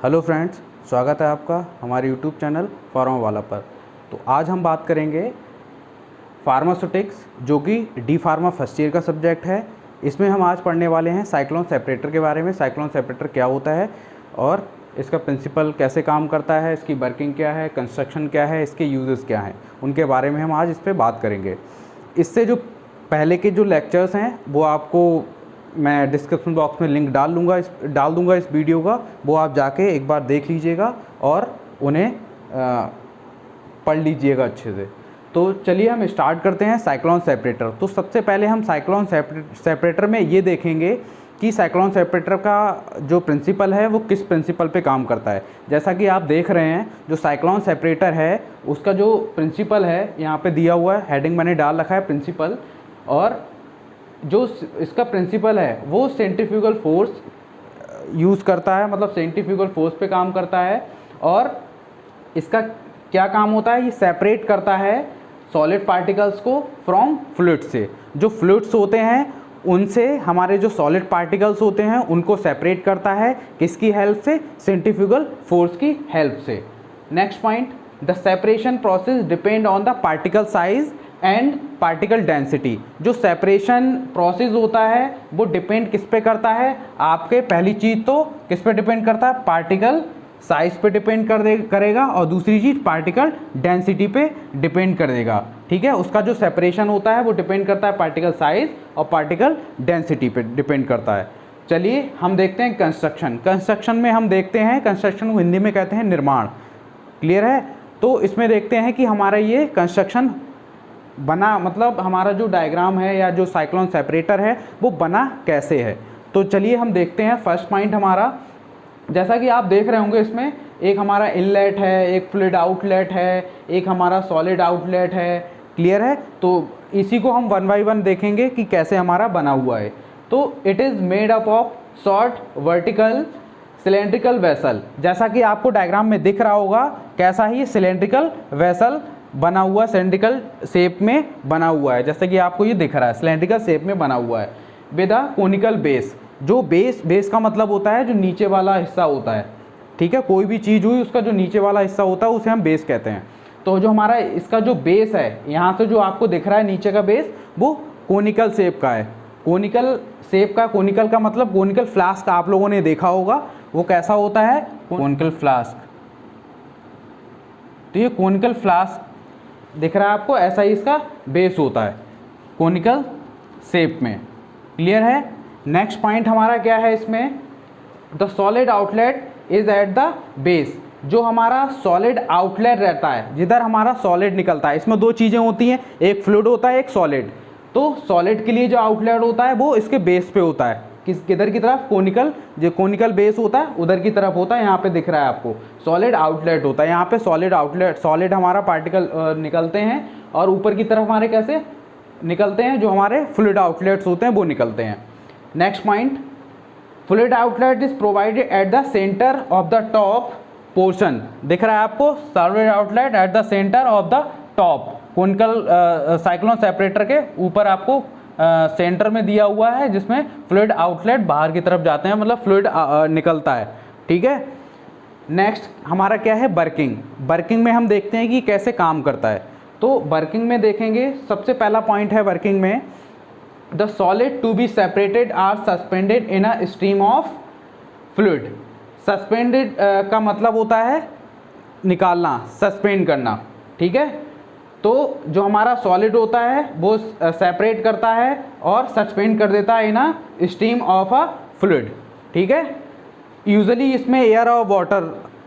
Hello friends, स्वागत है आपका हमारे यूट्यूब चैनल फार्मा वाला पर। तो आज हम बात करेंगे फार्मास्यूटिक्स, जो कि डी फार्मा फर्स्ट ईयर का सब्जेक्ट है। इसमें हम आज पढ़ने वाले हैं साइक्लोन सेपरेटर के बारे में। साइक्लोन सेपरेटर क्या होता है और इसका प्रिंसिपल कैसे काम करता है, इसकी वर्किंग क्या है, कंस्ट्रक्शन क्या है, इसके यूजेस क्या हैं, उनके बारे में हम आज इस पर बात करेंगे। इससे जो पहले के जो लेक्चर्स हैं वो आपको मैं डिस्क्रिप्शन बॉक्स में लिंक डाल दूंगा इस वीडियो का, वो आप जाके एक बार देख लीजिएगा और उन्हें पढ़ लीजिएगा अच्छे से। तो चलिए हम स्टार्ट करते हैं साइक्लोन सेपरेटर। तो सबसे पहले हम साइक्लोन सेपरेटर में ये देखेंगे कि साइक्लोन सेपरेटर का जो प्रिंसिपल है वो किस प्रिंसिपल पे काम करता है। जैसा कि आप देख रहे हैं, जो साइक्लोन सेपरेटर है उसका जो प्रिंसिपल है यहाँ पे दिया हुआ है, हेडिंग मैंने डाल रखा है प्रिंसिपल, और जो इसका प्रिंसिपल है वो सेंट्रीफ्यूगल फोर्स यूज़ करता है, मतलब सेंट्रीफ्यूगल फोर्स पे काम करता है। और इसका क्या काम होता है, ये सेपरेट करता है सॉलिड पार्टिकल्स को फ्रॉम फ्लूइड से। जो फ्लूइड्स होते हैं उनसे हमारे जो सॉलिड पार्टिकल्स होते हैं उनको सेपरेट करता है, किसकी हेल्प से, सेंट्रीफ्यूगल फोर्स की हेल्प से। Next point, the separation process depend on the particle size and particle density. जो सेपरेशन प्रोसेस होता है वो डिपेंड किस पे करता है, आपके पहली चीज़ तो किस पे डिपेंड करता है, पार्टिकल साइज पे डिपेंड करेगा, और दूसरी चीज़ पार्टिकल डेंसिटी पे डिपेंड करेगा। ठीक है, उसका जो सेपरेशन होता है वो डिपेंड करता है पार्टिकल साइज और पार्टिकल डेंसिटी पे डिपेंड करता है। चलिए हम देखते हैं कंस्ट्रक्शन में हम देखते हैं, कंस्ट्रक्शन को हिंदी में कहते हैं निर्माण। क्लियर है? तो इसमें देखते हैं कि हमारा ये कंस्ट्रक्शन बना, मतलब हमारा जो डायग्राम है या जो साइक्लोन सेपरेटर है वो बना कैसे है। तो चलिए हम देखते हैं। फर्स्ट पॉइंट हमारा, जैसा कि आप देख रहे होंगे, इसमें एक हमारा इनलेट है, एक फ्लूइड आउटलेट है, एक हमारा सॉलिड आउटलेट है। क्लियर है? तो इसी को हम वन बाई वन देखेंगे कि कैसे हमारा बना हुआ है। तो it is made up of short vertical cylindrical vessel. जैसा कि आपको डायग्राम में दिख रहा होगा, कैसा ही सिलेंड्रिकल वेसल बना हुआ, सिलेंड्रिकल शेप में बना हुआ है, जैसे कि आपको ये दिख रहा है, सिलेंड्रिकल शेप में बना हुआ है विद अ कोनिकल बेस। जो बेस का मतलब होता है जो नीचे वाला हिस्सा होता है। ठीक है, कोई भी चीज़ हुई उसका जो नीचे वाला हिस्सा होता है उसे हम बेस कहते हैं। तो जो हमारा इसका जो बेस है, यहाँ से जो आपको दिख रहा है नीचे का बेस, वो कोनिकल शेप का है। कोनिकल शेप का, कोनिकल का मतलब कोनिकल फ्लास्क आप लोगों ने देखा होगा, वो कैसा होता है, कोनिकल फ्लास्क। तो ये कोनिकल फ्लास्क दिख रहा है आपको, ऐसा ही इसका बेस होता है कोनिकल शेप में। क्लियर है? नेक्स्ट पॉइंट हमारा क्या है इसमें, the solid outlet is at the base. जो हमारा सॉलिड आउटलेट रहता है, जिधर हमारा सॉलिड निकलता है, इसमें दो चीज़ें होती हैं, एक फ्लूइड होता है, एक सॉलिड। तो सॉलिड के लिए जो आउटलेट होता है वो इसके बेस पे होता है, किधर की तरफ, कोनिकल, जो कोनिकल बेस होता है उधर की तरफ होता है। यहाँ पे दिख रहा है आपको सॉलिड आउटलेट होता है, यहाँ पे सॉलिड आउटलेट, सॉलिड हमारा पार्टिकल निकलते हैं, और ऊपर की तरफ हमारे कैसे निकलते हैं, जो हमारे फ्लूइड आउटलेट्स होते हैं वो निकलते हैं। Next point, fluid outlet is provided at the centre of the top portion. दिख रहा है आपको solid outlet at the centre of the top, conical cyclone separator के ऊपर आपको सेंटर में दिया हुआ है, जिसमें फ्लूइड आउटलेट बाहर की तरफ जाते हैं, मतलब फ्लूइड निकलता है। ठीक है, नेक्स्ट हमारा क्या है, वर्किंग में हम देखते हैं कि कैसे काम करता है। तो वर्किंग में देखेंगे, सबसे पहला पॉइंट है वर्किंग में, the solid to be separated are suspended in a stream of fluid. Suspended का मतलब होता है निकालना, सस्पेंड करना। ठीक है, तो जो हमारा सॉलिड होता है वो सेपरेट करता है और सस्पेंड कर देता है in a stream of a fluid. ठीक है, यूजुअली इसमें एयर और वाटर।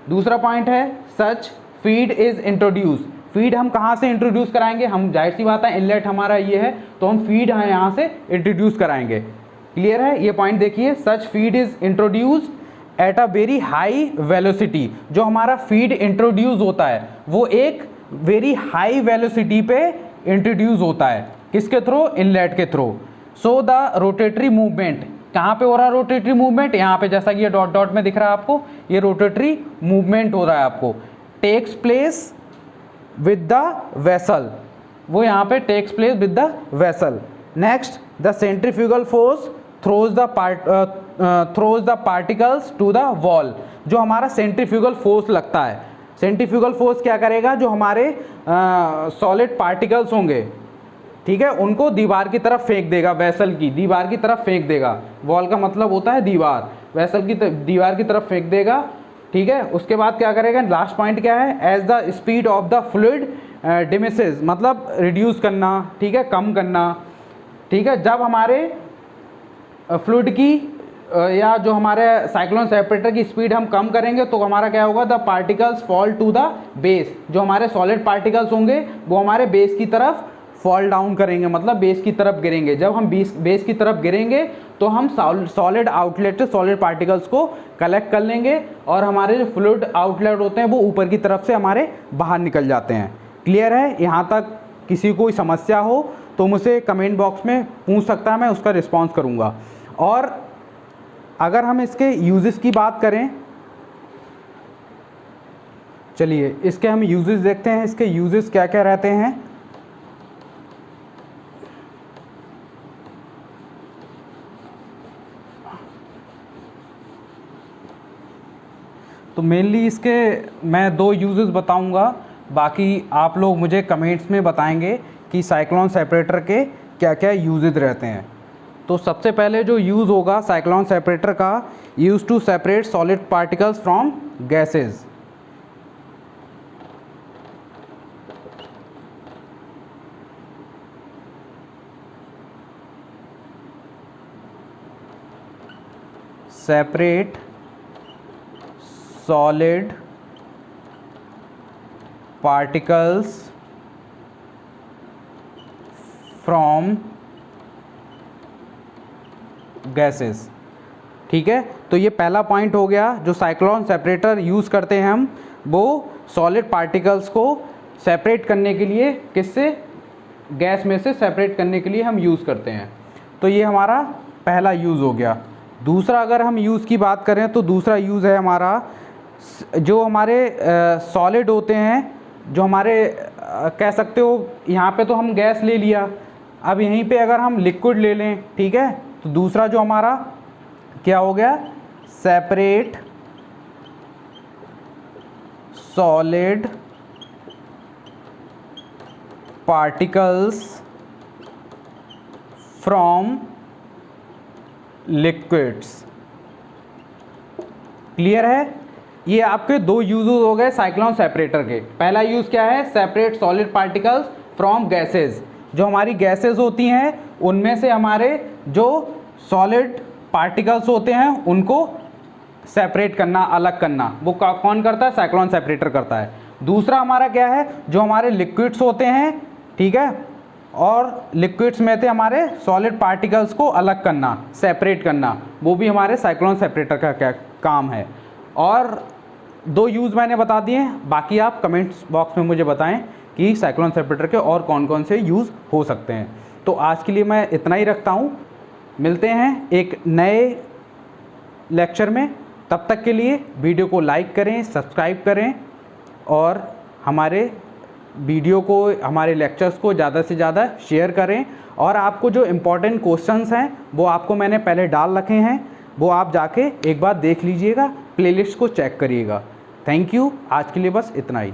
दूसरा पॉइंट है, सच फीड इज इंट्रोड्यूस। फीड हम कहाँ से इंट्रोड्यूस कराएंगे, हम जाहिर सी बात है इनलेट हमारा ये है, तो हम फीड यहाँ से इंट्रोड्यूस कराएंगे। क्लियर है? ये पॉइंट देखिए, such feed is introduce at a very high velocity. जो हमारा फीड इंट्रोड्यूस होता है वो एक वेरी हाई वेलोसिटी पे इंट्रोड्यूस होता है, किसके थ्रू, इनलेट के through. So the rotatory movement, कहाँ पे हो रहा है रोटेटरी मूवमेंट, यहाँ पे, जैसा कि ये डॉट डॉट में दिख रहा है आपको, ये रोटेटरी मूवमेंट हो रहा है आपको, takes place with the vessel, वो यहाँ पे takes place with the vessel. Next, the centrifugal force throws the throws the particles to the wall. जो हमारा सेंट्रीफ्यूगल फोर्स लगता है, सेंट्रीफ्यूगल फोर्स क्या करेगा, जो हमारे सॉलिड पार्टिकल्स होंगे, ठीक है, उनको दीवार की तरफ फेंक देगा, वेसल की दीवार की तरफ फेंक देगा। वॉल का मतलब होता है दीवार, वेसल की दीवार की तरफ फेंक देगा, ठीक है। उसके बाद क्या करेगा, लास्ट पॉइंट क्या है, as the speed of the fluid diminishes, मतलब रिड्यूस करना, ठीक है, कम करना, ठीक है। जब हमारे फ्लूइड की या जो हमारे साइक्लोन सेपरेटर की स्पीड हम कम करेंगे तो हमारा क्या होगा, the particles fall to the base. जो हमारे सॉलिड पार्टिकल्स होंगे वो हमारे बेस की तरफ फॉल डाउन करेंगे, मतलब बेस की तरफ गिरेंगे। जब हम बेस की तरफ गिरेंगे तो हम सॉलिड आउटलेट से सॉलिड पार्टिकल्स को कलेक्ट कर लेंगे और हमारे जो फ्लूइड आउटलेट होते हैं वो ऊपर की तरफ से हमारे बाहर निकल जाते हैं। क्लियर है? यहाँ तक किसी को कोई समस्या हो तो मुझे कमेंट बॉक्स में पूछ सकता है, मैं उसका रिस्पॉन्स करूँगा। और अगर हम इसके यूजेस की बात करें, चलिए इसके हम यूजेस देखते हैं, इसके यूजेस क्या क्या रहते हैं। तो मेनली इसके मैं 2 यूजेस बताऊंगा, बाकी आप लोग मुझे कमेंट्स में बताएंगे कि साइक्लोन सेपरेटर के क्या क्या यूजेस रहते हैं। तो सबसे पहले जो यूज़ होगा साइक्लोन सेपरेटर का, use to separate solid particles from gases. Separate solid particles from gases, ठीक है। तो ये पहला पॉइंट हो गया। जो साइक्लोन सेपरेटर यूज़ करते हैं हम, वो सॉलिड पार्टिकल्स को सेपरेट करने के लिए, किससे, गैस में से सेपरेट करने के लिए हम यूज़ करते हैं। तो ये हमारा पहला यूज़ हो गया। दूसरा अगर हम यूज़ की बात करें तो दूसरा यूज़ है हमारा, जो हमारे सॉलिड होते हैं, जो हमारे कह सकते हो, यहाँ पे तो हम गैस ले लिया, अब यहीं पे अगर हम लिक्विड ले लें, ठीक है, तो दूसरा जो हमारा क्या हो गया, separate solid particles from liquids. Clear है? ये आपके 2 यूज हो गए साइक्लोन सेपरेटर के। पहला यूज़ क्या है, separate solid particles from gases. जो हमारी गैसेस होती हैं उनमें से हमारे जो सॉलिड पार्टिकल्स होते हैं उनको सेपरेट करना, अलग करना, वो कौन करता है, साइक्लोन सेपरेटर करता है। दूसरा हमारा क्या है, जो हमारे लिक्विड्स होते हैं, ठीक है, और लिक्विड्स में से हमारे सॉलिड पार्टिकल्स को अलग करना, सेपरेट करना, वो भी हमारे साइक्लोन सेपरेटर का क्या काम है। और 2 यूज़ मैंने बता दिए, बाकी आप कमेंट्स बॉक्स में मुझे बताएं कि साइक्लोन सेपरेटर के और कौन कौन से यूज़ हो सकते हैं। तो आज के लिए मैं इतना ही रखता हूँ, मिलते हैं एक नए लेक्चर में। तब तक के लिए वीडियो को लाइक करें, सब्सक्राइब करें और हमारे वीडियो को, हमारे लेक्चर्स को ज़्यादा से ज़्यादा शेयर करें। और आपको जो इम्पोर्टेंट क्वेश्चंस हैं वो आपको मैंने पहले डाल रखे हैं, वो आप जाके एक बार देख लीजिएगा, प्लेलिस्ट को चेक करिएगा। थैंक यू, आज के लिए बस इतना ही।